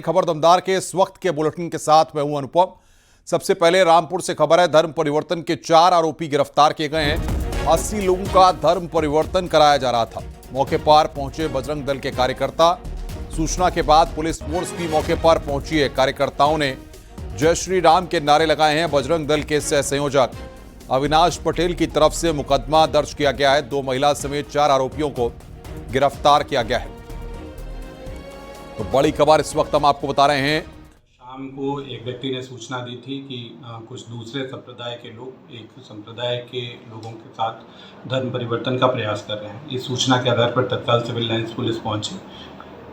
खबर दमदार के इस वक्त के बुलेटिन के साथ मैं हूं अनुपम। सबसे पहले रामपुर से खबर है। धर्म परिवर्तन के 4 आरोपी गिरफ्तार किए गए हैं। 80 लोगों का धर्म परिवर्तन कराया जा रहा था। मौके पर पहुंचे बजरंग दल के कार्यकर्ता। सूचना के बाद पुलिस फोर्स भी मौके पर पहुंची है। कार्यकर्ताओं ने जय श्री राम के नारे लगाए हैं। बजरंग दल के सह संयोजक अविनाश पटेल की तरफ से मुकदमा दर्ज किया गया है। 2 महिला समेत 4 आरोपियों को गिरफ्तार किया गया है। तो बड़ी खबर इस वक्त हम आपको बता रहे हैं। शाम को एक व्यक्ति ने सूचना दी थी कि कुछ दूसरे संप्रदाय के लोग एक संप्रदाय के लोगों के साथ धर्म परिवर्तन का प्रयास कर रहे हैं। इस सूचना के आधार पर तत्काल सिविल लाइंस पुलिस पहुंची।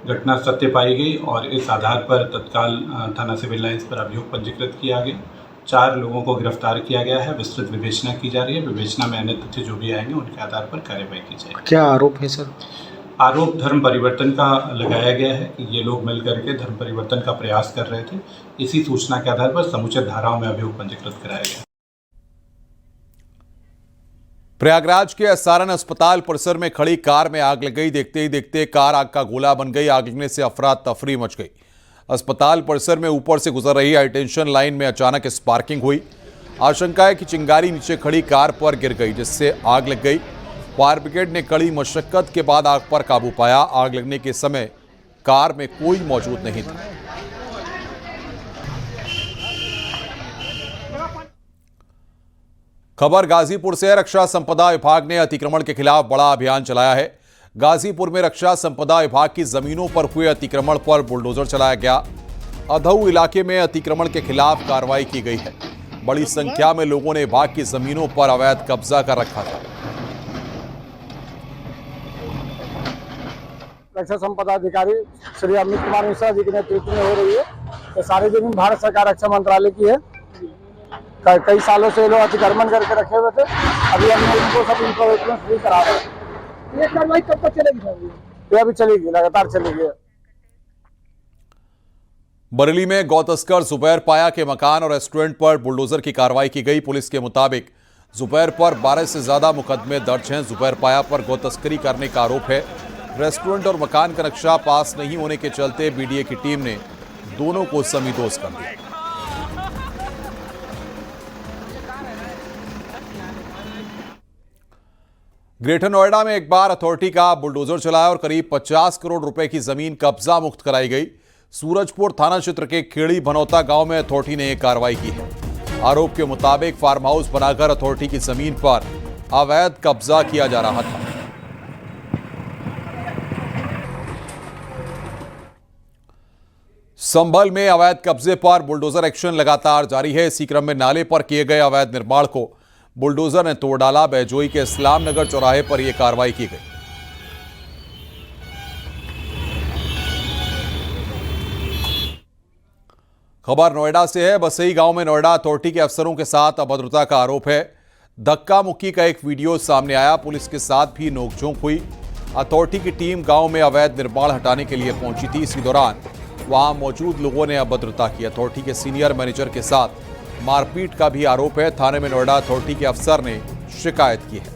घटना सत्य पाई गई और इस आधार पर तत्काल थाना सिविल लाइंस पर अभियोग पंजीकृत किया गया। 4 लोगों को गिरफ्तार किया गया है। विस्तृत विवेचना की जा रही है। विवेचना में अन्य तथ्य जो भी आएंगे उनके आधार पर कार्रवाई की जाएगी। क्या आरोप है सर? आरोप धर्म परिवर्तन का लगाया गया है कि ये लोग मिल करके धर्म परिवर्तन का प्रयास कर रहे थे। इसी सूचना के आधार पर समुचित धाराओं में अभियोग पंजीकृत कराया गया। प्रयागराज के एसआरएन अस्पताल परिसर में खड़ी कार में आग लग गई। देखते ही देखते कार आग का गोला बन गई। आग लगने से अफरा तफरी मच गई। अस्पताल परिसर में ऊपर से गुजर रही हाईटेंशन लाइन में अचानक स्पार्किंग हुई। आशंका है कि चिंगारी नीचे खड़ी कार पर गिर गई, जिससे आग लग गई। फायर ब्रिगेड ने कड़ी मशक्कत के बाद आग पर काबू पाया। आग लगने के समय कार में कोई मौजूद नहीं था। खबर गाजीपुर से। रक्षा संपदा विभाग ने अतिक्रमण के खिलाफ बड़ा अभियान चलाया है। गाजीपुर में रक्षा संपदा विभाग की जमीनों पर हुए अतिक्रमण पर बुलडोजर चलाया गया। अधऊ इलाके में अतिक्रमण के खिलाफ कार्रवाई की गई है। बड़ी संख्या में लोगों ने विभाग की जमीनों पर अवैध कब्जा कर रखा था। रक्षा संपदा अधिकारी श्री अमित कुमार मिश्रा जी के नेतृत्व में हो रही है। ये सारी जमीन भारत सरकार रक्षा मंत्रालय की है। कई सालों से लोग अतिक्रमण करके रखे हुए थे। अभी हम इनको सब इन्फॉर्मेशन फ्री करा रहे हैं। ये कार्रवाई कब तक चलेगी? ये अभी चलेगी, लगातार चलेगी। बरेली में गौ तस्कर जुबैर पाया के मकान और रेस्टोरेंट पर बुलडोजर की कार्रवाई की गई। पुलिस के मुताबिक जुबैर पर 12 से ज्यादा मुकदमे दर्ज हैं। जुबैर पाया पर गौ तस्करी करने का आरोप है। रेस्टोरेंट और मकान का नक्शा पास नहीं होने के चलते बीडीए की टीम ने दोनों को समीदोज कर दिया। ग्रेटर नोएडा में एक बार अथॉरिटी का बुलडोजर चलाया और करीब 50 करोड़ रुपए की जमीन कब्जा मुक्त कराई गई। सूरजपुर थाना क्षेत्र के खेड़ी भनौता गांव में अथॉरिटी ने एक कार्रवाई की है। आरोप के मुताबिक फार्म हाउस बनाकर अथॉरिटी की जमीन पर अवैध कब्जा किया जा रहा था। संभल में अवैध कब्जे पर बुलडोजर एक्शन लगातार जारी है। इसी क्रम में नाले पर किए गए अवैध निर्माण को बुलडोजर ने तोड़ डाला। बैजोई के इस्लाम नगर चौराहे पर यह कार्रवाई की गई। खबर नोएडा से है। बसई गांव में नोएडा अथॉरिटी के अफसरों के साथ अभद्रता का आरोप है। धक्का मुक्की का एक वीडियो सामने आया। पुलिस के साथ भी नोकझोंक हुई। अथॉरिटी की टीम गांव में अवैध निर्माण हटाने के लिए पहुंची थी। इसी दौरान वहां मौजूद लोगों ने अभद्रता की। अथॉरिटी के सीनियर मैनेजर के साथ मारपीट का भी आरोप है। थाने में नोएडा अथॉरिटी के अफसर ने शिकायत की है।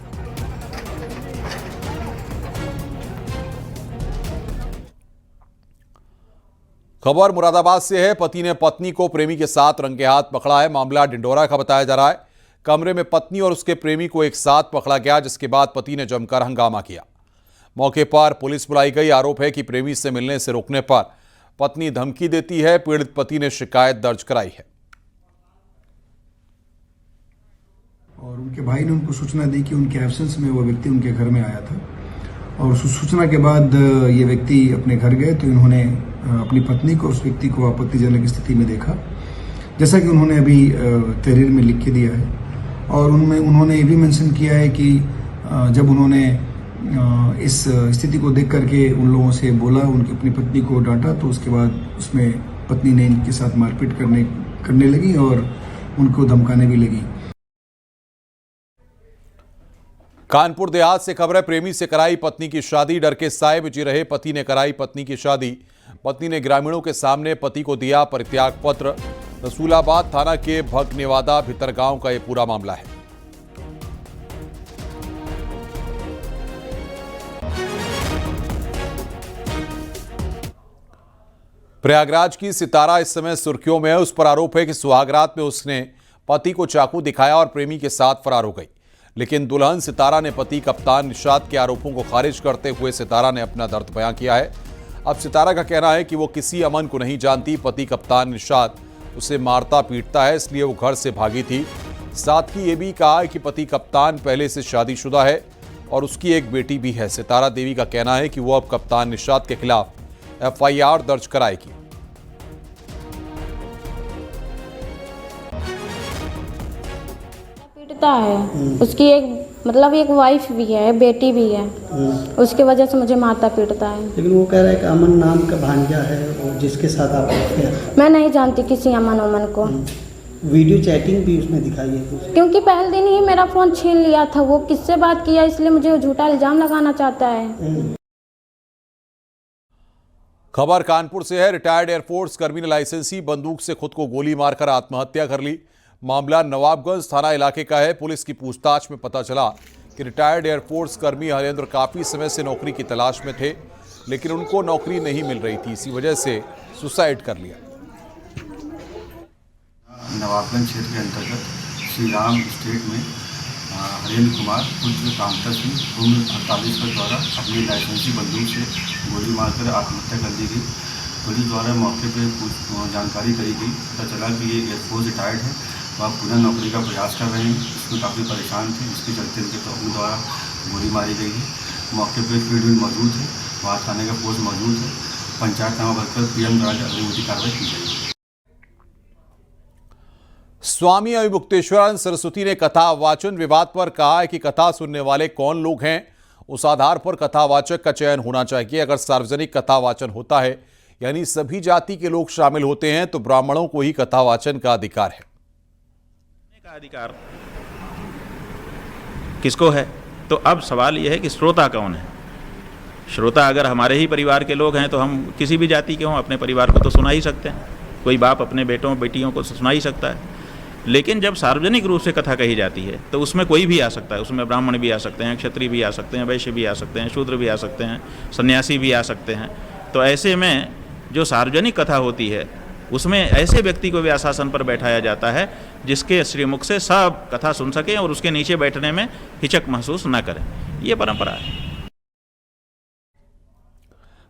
खबर मुरादाबाद से है। पति ने पत्नी को प्रेमी के साथ रंगे हाथ पकड़ा है। मामला डिंडोरा का बताया जा रहा है। कमरे में पत्नी और उसके प्रेमी को एक साथ पकड़ा गया, जिसके बाद पति ने जमकर हंगामा किया। मौके पर पुलिस बुलाई गई। आरोप है कि प्रेमी से मिलने से रोकने पर पत्नी धमकी देती है। पीड़ित पति ने शिकायत दर्ज कराई है और उनके भाई ने उनको सूचना दी कि उनके एब्सेंस में वो व्यक्ति उनके घर में आया था। और सूचना के बाद ये व्यक्ति अपने घर गए तो इन्होंने अपनी पत्नी को उस व्यक्ति को आपत्तिजनक स्थिति में देखा, जैसा कि उन्होंने अभी तहरीर में लिख के दिया है। और उनमें उन्होंने ये भी मेंशन किया है कि जब उन्होंने इस स्थिति को देख करके उन लोगों से बोला, उनकी अपनी पत्नी को डांटा, तो उसके बाद उसमें पत्नी ने इनके साथ मारपीट करने लगी और उनको धमकाने भी लगी। कानपुर देहात से खबर है। प्रेमी से कराई पत्नी की शादी। डर के साए में जी रहे पति ने कराई पत्नी की शादी। पत्नी ने ग्रामीणों के सामने पति को दिया परित्याग पत्र। रसूलाबाद थाना के भगनेवादा भितरगांव का यह पूरा मामला है। प्रयागराज की सितारा इस समय सुर्खियों में है। उस पर आरोप है कि सुहागरात में उसने पति को चाकू दिखाया और प्रेमी के साथ फरार हो गई। लेकिन दुल्हन सितारा ने पति कप्तान निशात के आरोपों को खारिज करते हुए सितारा ने अपना दर्द बयां किया है। अब सितारा का कहना है कि वो किसी अमन को नहीं जानती। पति कप्तान निशात उसे मारता पीटता है, इसलिए वो घर से भागी थी। साथ ही ये भी कहा है कि पति कप्तान पहले से शादीशुदा है और उसकी एक बेटी भी है। सितारा देवी का कहना है कि वो अब कप्तान निशात के खिलाफ FIR दर्ज कराएगी। पीटता है, उसकी एक वाइफ भी है, बेटी भी है, उसके वजह से मुझे मारता पीटता है। लेकिन वो कह रहा है कि अमन नाम का भांजा है और जिसके साथ आप रहते हैं। मैं नहीं जानती किसी अमन को। वीडियो चैटिंग भी उसने दिखाई है कुछ। क्योंकि पहले दिन ही मेरा फोन छीन लिया था। वो किससे बात किया, इसलिए मुझे झूठा इल्जाम लगाना चाहता है। खबर कानपुर से है। रिटायर्ड एयरफोर्स कर्मी ने लाइसेंसी बंदूक से खुद को गोली मारकर आत्महत्या कर ली। मामला नवाबगंज थाना इलाके का है। पुलिस की पूछताछ में पता चला कि रिटायर्ड एयरफोर्स कर्मी हरेंद्र काफी समय से नौकरी की तलाश में थे, लेकिन उनको नौकरी नहीं मिल रही थी। इसी वजह से सुसाइड कर लिया। नवाबगंज क्षेत्र के अंतर्गत श्री राम स्टेट में हरेंद्र कुमार पुत्र कांता सिंह उम्र 48 वर्ष द्वारा अपनी लाइसेंसी बंदूक से गोली मारकर आत्महत्या कर दी गई। पुलिस द्वारा मौके पर जानकारी करी गई। पता चला कि ये एयरफोर्स रिटायर्ड है, वह पुनः नौकरी का प्रयास कर रहे हैं। इसमें काफ़ी परेशान थे, इसके चलते उनके द्वारा गोली मारी गई है। मौके पर फील्ड में मौजूद है, वहाँ थाने का फोर्स मौजूद है। पंचायतनामा भरकर PM द्वारा अग्रिम कार्रवाई की गई। स्वामी अभिमुक्तेश्वरानंद सरस्वती ने कथा वाचन विवाद पर कहा है कि कथा सुनने वाले कौन लोग हैं, उस आधार पर कथावाचक का चयन होना चाहिए। अगर सार्वजनिक कथावाचन होता है यानी सभी जाति के लोग शामिल होते हैं तो ब्राह्मणों को ही कथावाचन का अधिकार है। अधिकार किसको है? तो अब सवाल यह है कि श्रोता कौन है। श्रोता अगर हमारे ही परिवार के लोग हैं तो हम किसी भी जाति के हों अपने परिवार को तो सुना ही सकते हैं। कोई बाप अपने बेटों बेटियों को सुना ही सकता है। लेकिन जब सार्वजनिक रूप से कथा कही जाती है तो उसमें कोई भी आ सकता है। उसमें ब्राह्मण भी आ सकते हैं, क्षत्रिय भी आ सकते हैं, वैश्य भी आ सकते हैं, शूद्र भी आ सकते हैं, सन्यासी भी आ सकते हैं। तो ऐसे में जो सार्वजनिक कथा होती है उसमें ऐसे व्यक्ति को व्यासासन पर बैठाया जाता है जिसके श्रीमुख से सब कथा सुन सकें और उसके नीचे बैठने में हिचक महसूस न करें। ये परंपरा है।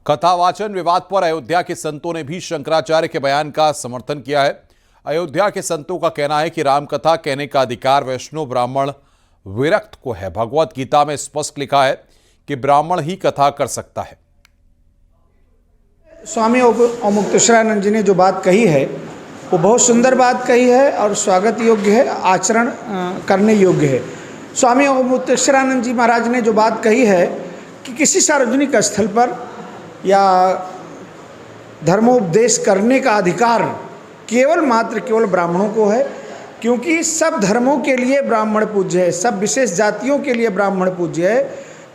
कथावाचन विवाद पर अयोध्या के संतों ने भी शंकराचार्य के बयान का समर्थन किया है। अयोध्या के संतों का कहना है कि रामकथा कहने का अधिकार वैष्णव ब्राह्मण विरक्त को है। भगवत गीता में स्पष्ट लिखा है कि ब्राह्मण ही कथा कर सकता है। स्वामी अवमुक्तेश्वरानंद जी ने जो बात कही है वो बहुत सुंदर बात कही है और स्वागत योग्य है, आचरण करने योग्य है। स्वामी अवमुक्तेश्वरानंद जी महाराज ने जो बात कही है कि किसी सार्वजनिक स्थल पर या धर्मोपदेश करने का अधिकार केवल ब्राह्मणों को है, क्योंकि सब धर्मों के लिए ब्राह्मण पूज्य है, सब विशेष जातियों के लिए ब्राह्मण पूज्य है।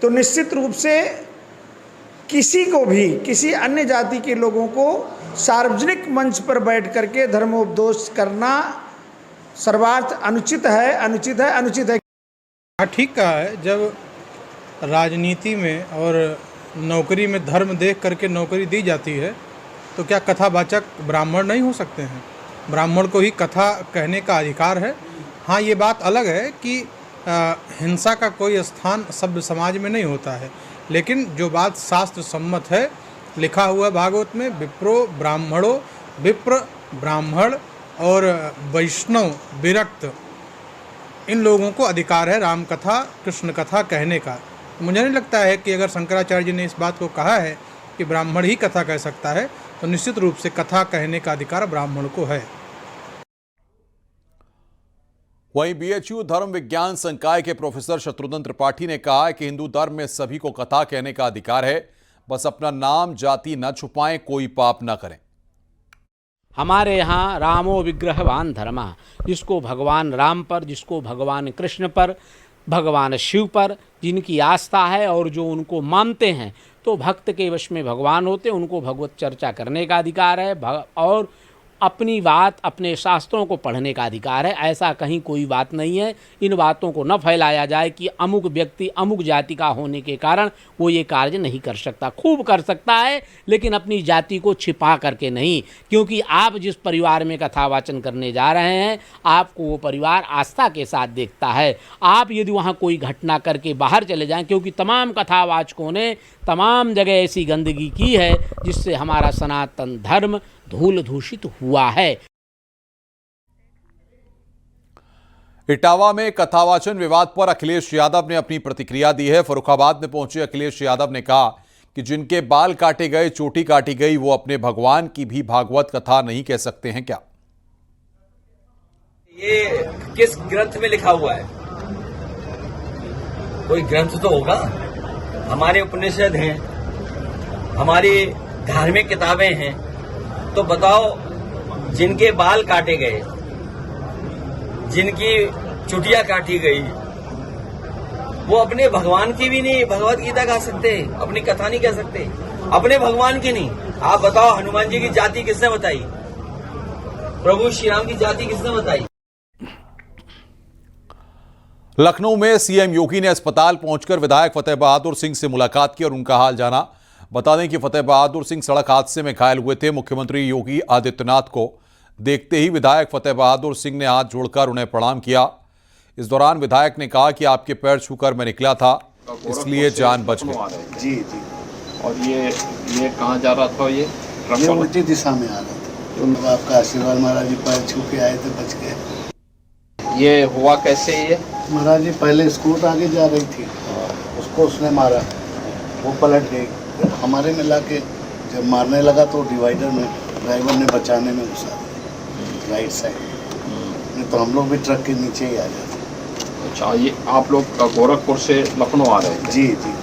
तो निश्चित रूप से किसी को भी किसी अन्य जाति के लोगों को सार्वजनिक मंच पर बैठ करके धर्मोपदेश करना सर्वार्थ अनुचित है। हाँ, ठीक कहा है। जब राजनीति में और नौकरी में धर्म देख करके नौकरी दी जाती है तो क्या कथावाचक ब्राह्मण नहीं हो सकते हैं? ब्राह्मण को ही कथा कहने का अधिकार है। हाँ, ये बात अलग है कि हिंसा का कोई स्थान सभ्य समाज में नहीं होता है, लेकिन जो बात शास्त्र सम्मत है, लिखा हुआ भागवत में विप्रो ब्राह्मणों, विप्र ब्राह्मण और वैष्णव विरक्त, इन लोगों को अधिकार है राम कथा कृष्ण कथा कहने का। मुझे नहीं लगता है कि अगर शंकराचार्य जी ने इस बात को कहा है कि ब्राह्मण ही कथा कह सकता है तो निश्चित रूप से कथा कहने का अधिकार ब्राह्मण को है। वहीं BHU धर्म विज्ञान संकाय के प्रोफेसर शत्रुघ्न त्रिपाठी ने कहा है कि हिंदू धर्म में सभी को कथा कहने का अधिकार है, बस अपना नाम जाति न छुपाएं, कोई पाप न करें। हमारे यहाँ रामो विग्रहवान धर्मा, जिसको भगवान राम पर, जिसको भगवान कृष्ण पर, भगवान शिव पर जिनकी आस्था है और जो उनको मानते हैं, तो भक्त के वश में भगवान होते, उनको भगवत चर्चा करने का अधिकार है और अपनी बात अपने शास्त्रों को पढ़ने का अधिकार है। ऐसा कहीं कोई बात नहीं है। इन बातों को न फैलाया जाए कि अमुक व्यक्ति अमुक जाति का होने के कारण वो ये कार्य नहीं कर सकता। खूब कर सकता है, लेकिन अपनी जाति को छिपा करके नहीं। क्योंकि आप जिस परिवार में कथा वाचन करने जा रहे हैं, आपको वो परिवार आस्था के साथ देखता है। आप यदि वहाँ कोई घटना करके बाहर चले जाएं, क्योंकि तमाम कथावाचकों ने तमाम जगह ऐसी गंदगी की है जिससे हमारा सनातन धर्म धूल दूषित हुआ है। इटावा में कथावाचन विवाद पर अखिलेश यादव ने अपनी प्रतिक्रिया दी है। फर्रुखाबाद में पहुंचे अखिलेश यादव ने कहा कि जिनके बाल काटे गए, चोटी काटी गई, वो अपने भगवान की भी भागवत कथा नहीं कह सकते हैं क्या? ये किस ग्रंथ में लिखा हुआ है? कोई ग्रंथ तो होगा। हमारे उपनिषद हैं, हमारी धार्मिक किताबें हैं। तो बताओ, जिनके बाल काटे गए, जिनकी चुटिया काटी गई, वो अपने भगवान की भी नहीं भगवत गीता गा सकते, अपनी कथा नहीं कह सकते, अपने भगवान की नहीं। आप बताओ, हनुमान जी की जाति किसने बताई? प्रभु श्री राम की जाति किसने बताई? लखनऊ में सीएम योगी ने अस्पताल पहुंचकर विधायक फतेह बहादुर सिंह से मुलाकात की और उनका हाल जाना। बता दें कि फतेह बहादुर सिंह सड़क हादसे में घायल हुए थे। मुख्यमंत्री योगी आदित्यनाथ को देखते ही विधायक फतेह बहादुर सिंह ने हाथ जोड़कर उन्हें प्रणाम किया। इस दौरान विधायक ने कहा कि आपके पैर छूकर मैं निकला था, इसलिए जान बच गई। जी जी। और ये कहाँ जा रहा था? ये उल्टी दिशा में आ रहा था। तो आपका आशीर्वाद महाराज जी, पैर छू के आए थे, बच गए। ये हुआ कैसे? ये महाराज जी पहले स्कूटर आगे जा रही थी, उसको उसने मारा, वो पलट गई। फिर हमारे में लाके जब मारने लगा तो डिवाइडर में ड्राइवर ने बचाने में घुसा दिया राइट साइड, नहीं तो हम लोग भी ट्रक के नीचे ही आ जाते। अच्छा, ये आप लोग गोरखपुर से लखनऊ आ रहे थे? जी जी।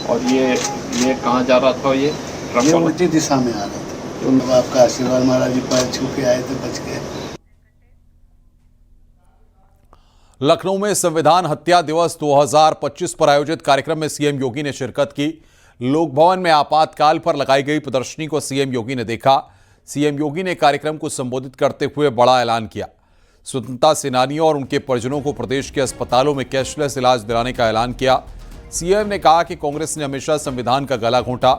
और ये कहाँ जा रहा था? ये उल्टी दिशा में आ रहा था। तो आपका आशीर्वाद महाराज जी, पैर छू के आए थे, बच गए। लखनऊ में संविधान हत्या दिवस 2025 पर आयोजित कार्यक्रम में सीएम योगी ने शिरकत की। लोक भवन में आपातकाल पर लगाई गई प्रदर्शनी को सीएम योगी ने देखा। सीएम योगी ने कार्यक्रम को संबोधित करते हुए बड़ा ऐलान किया। स्वतंत्रता सेनानियों और उनके परिजनों को प्रदेश के अस्पतालों में कैशलेस इलाज दिलाने का ऐलान किया। सीएम ने कहा कि कांग्रेस ने हमेशा संविधान का गला घोंटा।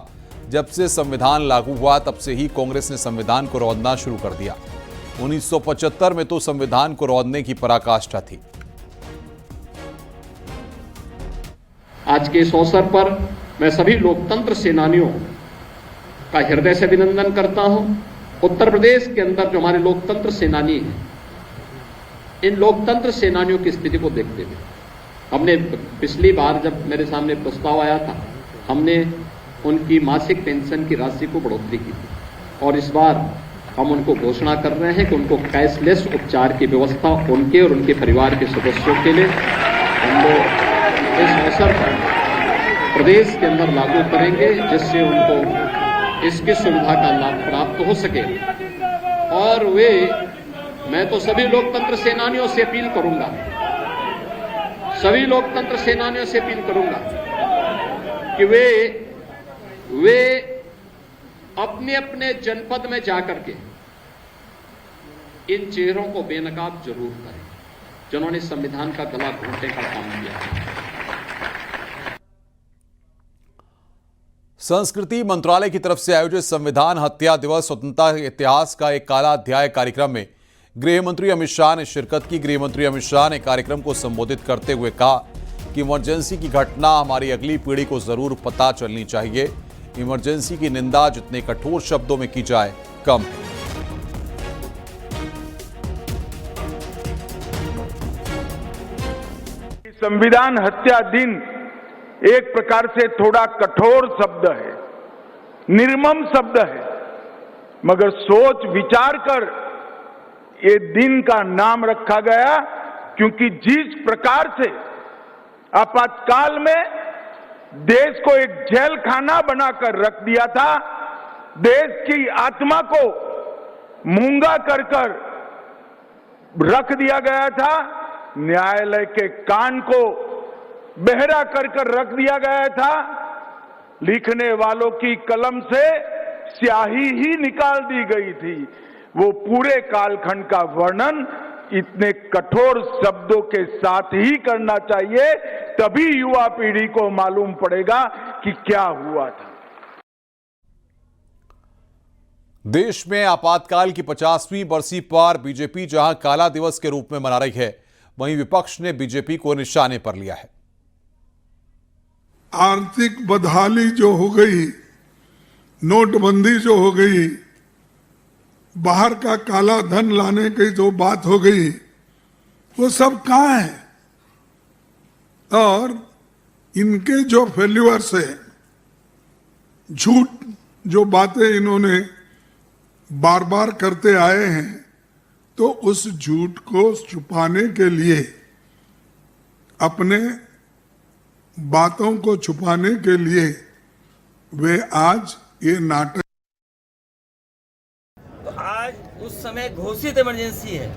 जब से संविधान लागू हुआ तब से ही कांग्रेस ने संविधान को रौंदना शुरू कर दिया। 1975 में तो संविधान को रौंदने की पराकाष्ठा थी। आज के इस अवसर पर मैं सभी लोकतंत्र सेनानियों का हृदय से अभिनंदन करता हूं। उत्तर प्रदेश के अंदर जो हमारे लोकतंत्र सेनानी हैं, इन लोकतंत्र सेनानियों की स्थिति को देखते हुए हमने पिछली बार जब मेरे सामने प्रस्ताव आया था, हमने उनकी मासिक पेंशन की राशि को बढ़ोतरी की थी। और इस बार हम उनको घोषणा कर रहे हैं कि उनको कैशलेस उपचार की व्यवस्था उनके और उनके परिवार के सदस्यों के लिए हम लोग इस अवसर पर प्रदेश के अंदर लागू करेंगे, जिससे उनको इसकी सुविधा का लाभ प्राप्त हो सके। और मैं तो सभी लोकतंत्र सेनानियों से अपील करूंगा, सभी लोकतंत्र सेनानियों से अपील करूंगा कि वे अपने अपने जनपद में जाकर के इन चेहरों को बेनकाब जरूर करें जिन्होंने संविधान का गला घोंटने का काम किया। संस्कृति मंत्रालय की तरफ से आयोजित संविधान हत्या दिवस स्वतंत्रता इतिहास का एक काला अध्याय कार्यक्रम में गृह मंत्री अमित शाह ने शिरकत की। गृह मंत्री अमित शाह ने कार्यक्रम को संबोधित करते हुए कहा कि इमरजेंसी की घटना हमारी अगली पीढ़ी को जरूर पता चलनी चाहिए। इमरजेंसी की निंदा जितने कठोर शब्दों में की जाए कम है। संविधान हत्या दिन एक प्रकार से थोड़ा कठोर शब्द है, निर्मम शब्द है, मगर सोच विचार कर ये दिन का नाम रखा गया, क्योंकि जिस प्रकार से आपातकाल में देश को एक जेल खाना बनाकर रख दिया था, देश की आत्मा को मूंगा कर रख दिया गया था, न्यायालय के कान को बहरा कर रख दिया गया था, लिखने वालों की कलम से स्याही ही निकाल दी गई थी। वो पूरे कालखंड का वर्णन इतने कठोर शब्दों के साथ ही करना चाहिए, तभी युवा पीढ़ी को मालूम पड़ेगा कि क्या हुआ था। देश में आपातकाल की 50वीं बरसी पर बीजेपी जहां काला दिवस के रूप में मना रही है, वहीं विपक्ष ने बीजेपी को निशाने पर लिया है। आर्थिक बदहाली जो हो गई, नोटबंदी जो हो गई, बाहर का काला धन लाने की जो बात हो गई, वो सब कहाँ है? और इनके जो फेल्यूअर्स है, झूठ जो बातें इन्होंने बार बार करते आए हैं, तो उस झूठ को छुपाने के लिए, अपने बातों को छुपाने के लिए वे आज ये नाटक। तो आज उस समय घोषित इमरजेंसी है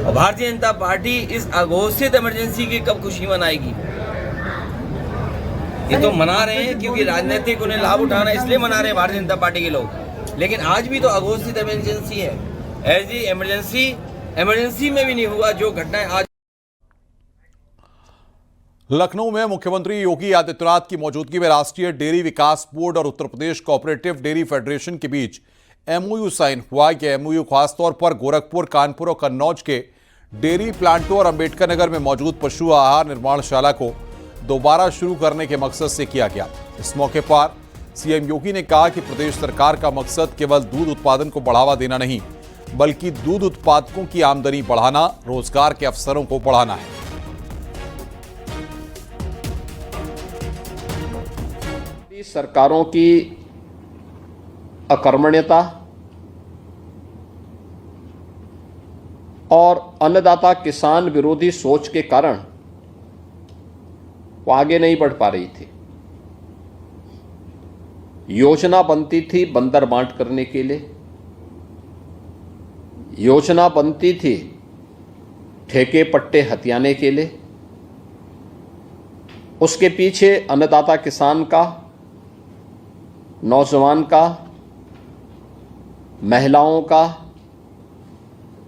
और भारतीय जनता पार्टी इस अघोषित इमरजेंसी की कब खुशी मनाएगी? ये तो मना रहे हैं क्योंकि राजनीतिक उन्हें लाभ उठाना, इसलिए मना रहे हैं भारतीय जनता पार्टी के लोग। लेकिन आज भी तो अघोषित इमरजेंसी है। ऐसी इमरजेंसी में भी नहीं हुआ जो घटनाएं आज। लखनऊ में मुख्यमंत्री योगी आदित्यनाथ की मौजूदगी में राष्ट्रीय डेयरी विकास बोर्ड और Uttar Pradesh cooperative dairy federation के बीच एमओयू साइन हुआ। यह एमओयू खासतौर पर गोरखपुर, कानपुर और कन्नौज के डेयरी प्लांटों और अंबेडकर नगर में मौजूद पशु आहार निर्माणशाला को दोबारा शुरू करने के मकसद से किया गया। इस मौके पर सीएम योगी ने कहा कि प्रदेश सरकार का मकसद केवल दूध उत्पादन को बढ़ावा देना नहीं, बल्कि दूध उत्पादकों की आमदनी बढ़ाना, रोजगार के अवसरों को बढ़ाना है। सरकारों की अकर्मण्यता और अन्नदाता किसान विरोधी सोच के कारण वो आगे नहीं बढ़ पा रही थी। योजना बनती थी बंदर बांट करने के लिए, योजना बनती थी ठेके पट्टे हथियाने के लिए। उसके पीछे अन्नदाता किसान का, नौजवान का, महिलाओं का,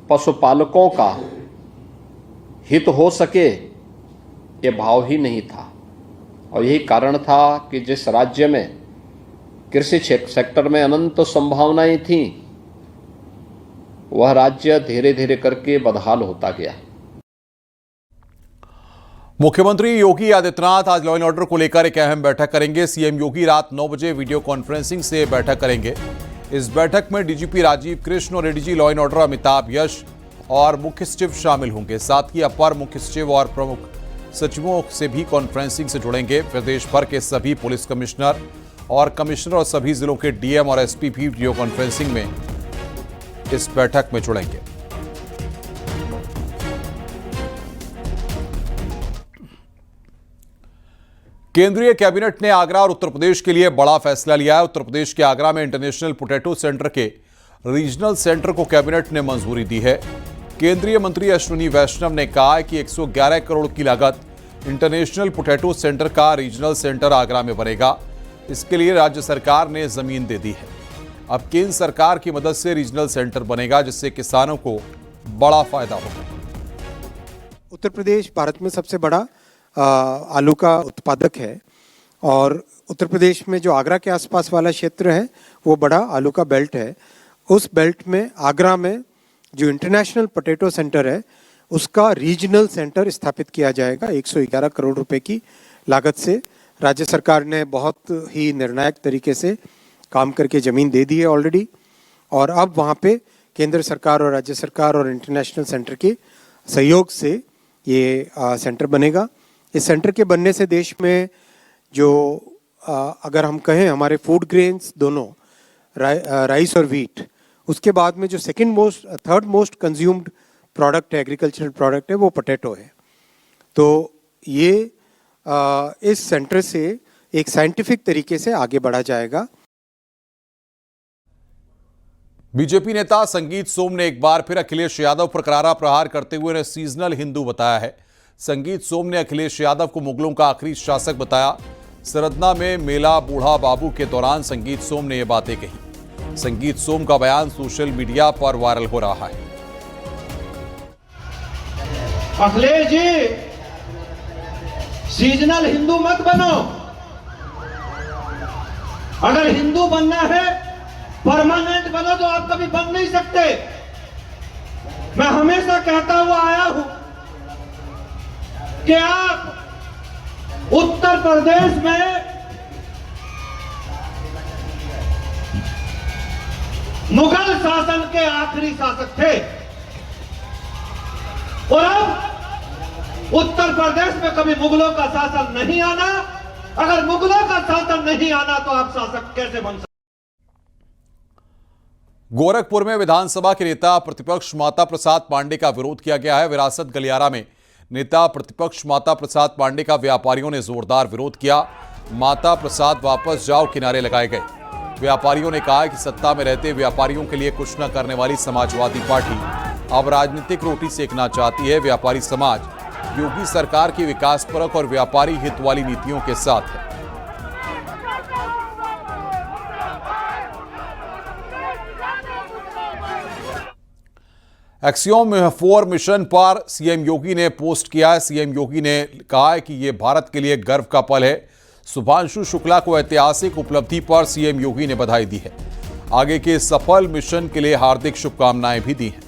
पशुपालकों का हित हो सके, ये भाव ही नहीं था। और यही कारण था कि जिस राज्य में कृषि सेक्टर में अनंत संभावनाएं थीं, वह राज्य धीरे धीरे करके बदहाल होता गया। मुख्यमंत्री योगी आदित्यनाथ आज लॉ एंड ऑर्डर को लेकर एक अहम बैठक करेंगे। सीएम योगी रात 9 बजे वीडियो कॉन्फ्रेंसिंग से बैठक करेंगे। इस बैठक में डीजीपी राजीव कृष्ण और ADG law and order Amitabh Yash और मुख्य सचिव शामिल होंगे। साथ ही अपर मुख्य सचिव और प्रमुख सचिवों से भी कॉन्फ्रेंसिंग से जुड़ेंगे। प्रदेश भर के सभी पुलिस कमिश्नर और कमिश्नर और सभी जिलों के डीएम और एसपी भी वीडियो कॉन्फ्रेंसिंग में इस बैठक में जुड़ेंगे। केंद्रीय कैबिनेट ने आगरा और उत्तर प्रदेश के लिए बड़ा फैसला लिया है। उत्तर प्रदेश के आगरा में इंटरनेशनल पोटैटो सेंटर के रीजनल सेंटर को कैबिनेट ने मंजूरी दी है। केंद्रीय मंत्री अश्विनी वैष्णव ने कहा है कि 111 करोड़ की लागत इंटरनेशनल पोटैटो सेंटर का रीजनल सेंटर आगरा में बनेगा। इसके लिए राज्य सरकार ने जमीन दे दी है। अब केंद्र सरकार की मदद से रीजनल सेंटर बनेगा, जिससे किसानों को बड़ा फायदा होगा। उत्तर प्रदेश भारत में सबसे बड़ा आलू का उत्पादक है और उत्तर प्रदेश में जो आगरा के आसपास वाला क्षेत्र है वो बड़ा आलू का बेल्ट है। उस बेल्ट में आगरा में जो इंटरनेशनल पोटैटो सेंटर है उसका रीजनल सेंटर स्थापित किया जाएगा। 111 करोड़ रुपए की लागत से राज्य सरकार ने बहुत ही निर्णायक तरीके से काम करके ज़मीन दे दी है ऑलरेडी। और अब वहाँ पे केंद्र सरकार और राज्य सरकार और इंटरनेशनल सेंटर के सहयोग से ये सेंटर बनेगा। इस सेंटर के बनने से देश में जो अगर हम कहें हमारे फूड ग्रेन्स दोनों राइस और वीट, उसके बाद में जो थर्ड मोस्ट कंज्यूम्ड प्रोडक्ट है, एग्रीकल्चरल प्रोडक्ट है, वो पोटैटो है। तो ये इस सेंटर से एक साइंटिफिक तरीके से आगे बढ़ा जाएगा। बीजेपी नेता संगीत सोम ने एक बार फिर अखिलेश यादव पर करारा प्रहार करते हुए उन्हें सीजनल हिंदू बताया है। संगीत सोम ने अखिलेश यादव को मुगलों का आखिरी शासक बताया। सरदना में मेला बूढ़ा बाबू के दौरान संगीत सोम ने यह बातें कही। संगीत सोम का बयान सोशल मीडिया पर वायरल हो रहा है। अखिलेश जी, सीजनल हिंदू मत बनो। अगर हिंदू बनना है परमानेंट बनो, तो आप कभी बन नहीं सकते। मैं हमेशा कहता हुआ आया हूं कि आप उत्तर प्रदेश में मुगल शासन के आखिरी शासक थे और अब उत्तर प्रदेश में कभी मुगलों का शासन नहीं आना। अगर मुगलों का शासन नहीं आना तो आप शासक कैसे बन सकते? गोरखपुर में विधानसभा के नेता प्रतिपक्ष माता प्रसाद पांडे का विरोध किया गया है। विरासत गलियारा में नेता प्रतिपक्ष माता प्रसाद पांडे का व्यापारियों ने जोरदार विरोध किया। माता प्रसाद वापस जाओ किनारे लगाए गए। व्यापारियों ने कहा कि सत्ता में रहते व्यापारियों के लिए कुछ न करने वाली समाजवादी पार्टी अब राजनीतिक रोटी सेकना चाहती है। व्यापारी समाज योगी सरकार की विकासपरक और व्यापारी हित वाली नीतियों के साथ है। एक्सियोम 4 मिशन पर सीएम योगी ने पोस्ट किया है। सीएम योगी ने कहा है कि यह भारत के लिए गर्व का पल है। शुभांशु शुक्ला को ऐतिहासिक उपलब्धि पर सीएम योगी ने बधाई दी है। आगे के सफल मिशन के लिए हार्दिक शुभकामनाएं भी दी हैं।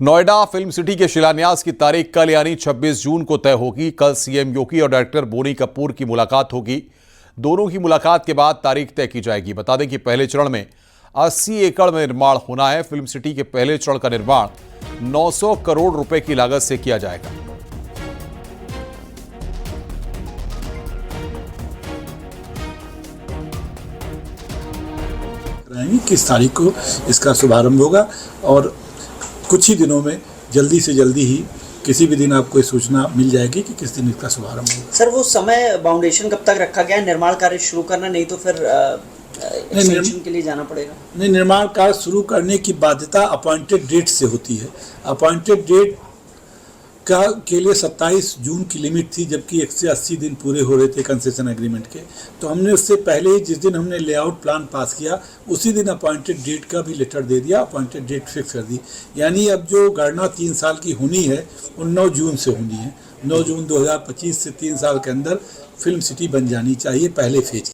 नोएडा फिल्म सिटी के शिलान्यास की तारीख कल यानी 26 जून को तय होगी। कल सीएम योगी और डायरेक्टर बोनी कपूर की मुलाकात होगी। दोनों की मुलाकात के बाद तारीख तय की जाएगी। बता दें कि पहले चरण में 80 एकड़ में निर्माण होना है। फिल्म सिटी के पहले चरण का निर्माण 900 करोड़ रुपए की लागत से किया जाएगा। किस तारीख को इसका शुभारंभ होगा और कुछ ही दिनों में जल्दी से जल्दी ही किसी भी दिन आपको सूचना मिल जाएगी कि किस दिन इसका शुभारंभ होगा। सर, वो समय बाउंडेशन कब तक रखा गया है? निर्माण कार्य शुरू करना, नहीं तो फिर एक्सटेंशन के लिए जाना पड़ेगा? नहीं, निर्माण कार्य शुरू करने की बाध्यता अपॉइंटेड डेट से होती है। अपॉइंटेड डेट के लिए 27 जून की लिमिट थी, जबकि 180 दिन पूरे हो रहे थे कंसेशन एग्रीमेंट के। तो हमने उससे पहले ही जिस दिन हमने लेआउट प्लान पास किया उसी दिन अपॉइंटेड डेट का भी लेटर दे दिया, अपॉइंटेड डेट फिक्स कर दी। यानी अब जो गणना 3 साल की होनी है वो 9 जून से होनी है। 9 जून 2025 से 3 साल के अंदर फिल्म सिटी बन जानी चाहिए पहले फेज।